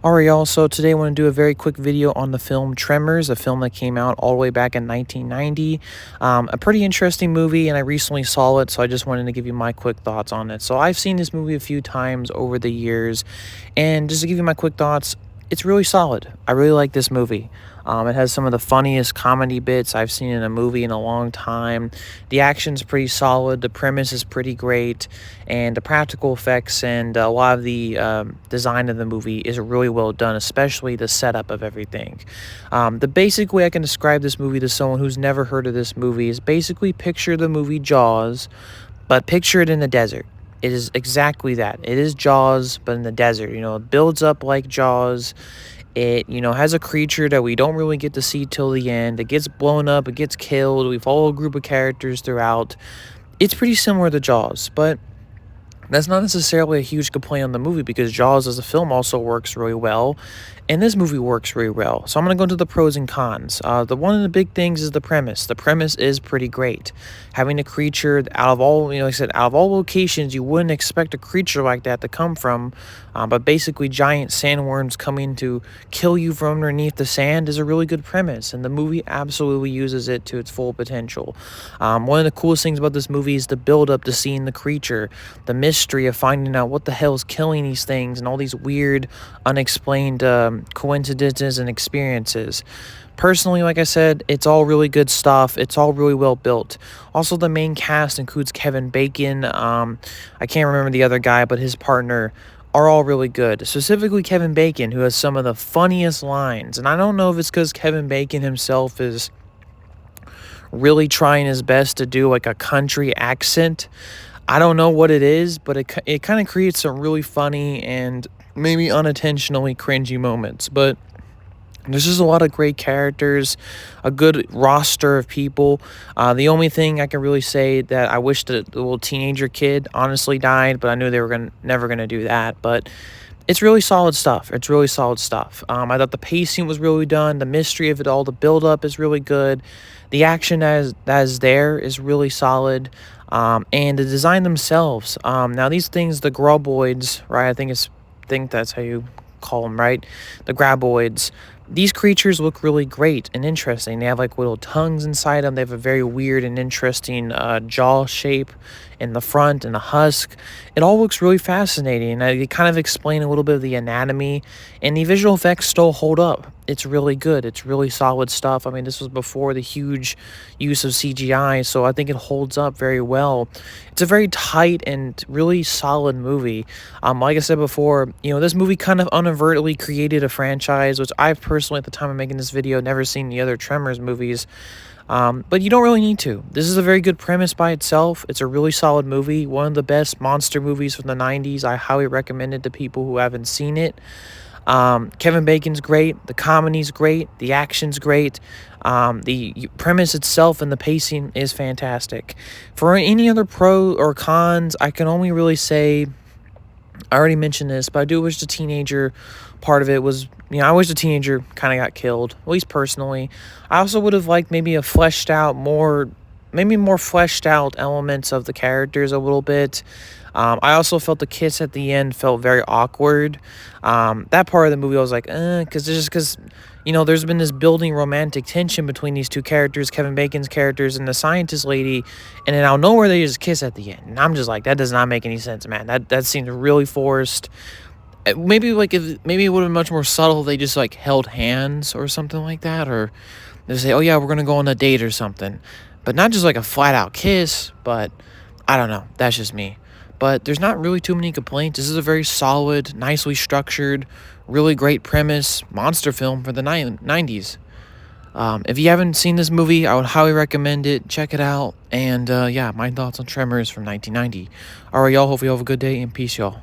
Alright, y'all, so today I want to do a very quick video on the film Tremors, a film that came out all the way back in 1990. A pretty interesting movie, and I recently saw it, so I just wanted to give you my quick thoughts on it. So I've seen this movie a few times over the years, and just to give you my quick thoughts, it's really solid. I really like this movie. It has some of the funniest comedy bits I've seen in a movie in a long time. The action's pretty solid. The premise is pretty great, and the practical effects and a lot of the design of the movie is really well done, especially the setup of everything. The basic way I can describe this movie to someone who's never heard of this movie is basically picture the movie Jaws, but picture it in the desert. It is exactly that. It is Jaws, but in the desert. It builds up like Jaws. It, has a creature that we don't really get to see till the end. It gets blown up, it gets killed. We follow a group of characters throughout. It's pretty similar to Jaws, but that's not necessarily a huge complaint on the movie because Jaws as a film also works really well, and this movie works really well. So I'm going to go into the pros and cons. One of the big things is the premise. The premise is pretty great. Having a creature out of all, like I said, out of all locations, you wouldn't expect a creature like that to come from, but basically giant sandworms coming to kill you from underneath the sand is a really good premise, and the movie absolutely uses it to its full potential. One of the coolest things about this movie is the build-up to seeing the creature, the mystery of finding out what the hell is killing these things, and all these weird, unexplained coincidences and experiences. Personally, like I said, it's all really good stuff. It's all really well built. Also, the main cast includes Kevin Bacon. I can't remember the other guy, but his partner are all really good. Specifically, Kevin Bacon, who has some of the funniest lines. And I don't know if it's because Kevin Bacon himself is really trying his best to do like a country accent. I don't know what it is, but it kind of creates some really funny and maybe unintentionally cringy moments. But there's just a lot of great characters, a good roster of people. The only thing I can really say that I wish that the little teenager kid honestly died, but I knew they were never gonna do that. But it's really solid stuff. It's really solid stuff. I thought the pacing was really done. The mystery of it all, the build-up is really good. The action that is there is really solid. And the design themselves. Now these things, the graboids, right? I think that's how you call them, right? The graboids. These creatures look really great and interesting. They have like little tongues inside them. They have a very weird and interesting jaw shape in the front and the husk. It all looks really fascinating. They kind of explain a little bit of the anatomy, and the visual effects still hold up. It's really good. It's really solid stuff. I mean, this was before the huge use of CGI, so I think it holds up very well. It's a very tight and really solid movie. Like I said before, this movie kind of inadvertently created a franchise, which I've personally, at the time of making this video, never seen the other Tremors movies. But you don't really need to. This is a very good premise by itself. It's a really solid movie. One of the best monster movies from the 90s. I highly recommend it to people who haven't seen it. Kevin Bacon's great. The comedy's great. The action's great. The premise itself and the pacing is fantastic. For any other pro or cons, I can only really say, I already mentioned this, but I do wish the teenager part of it was, I wish the teenager kind of got killed, at least personally. I also would have liked maybe more fleshed out elements of the characters a little bit. I also felt the kiss at the end felt very awkward. That part of the movie I was like, because there's been this building romantic tension between these two characters, Kevin Bacon's characters and the scientist lady, and then out of nowhere they just kiss at the end. And I'm just like, that does not make any sense, man. That seems really forced. Maybe it would have been much more subtle if they just like held hands or something like that, or they say, oh yeah, we're gonna go on a date or something, but not just like a flat out kiss. But I don't know, that's just me. But there's not really too many complaints. This is a very solid, nicely structured, really great premise monster film for the 90s. If you haven't seen this movie, I would highly recommend it. Check it out. And yeah, my thoughts on Tremors from 1990. Alright, y'all. Hope you have a good day, and peace, y'all.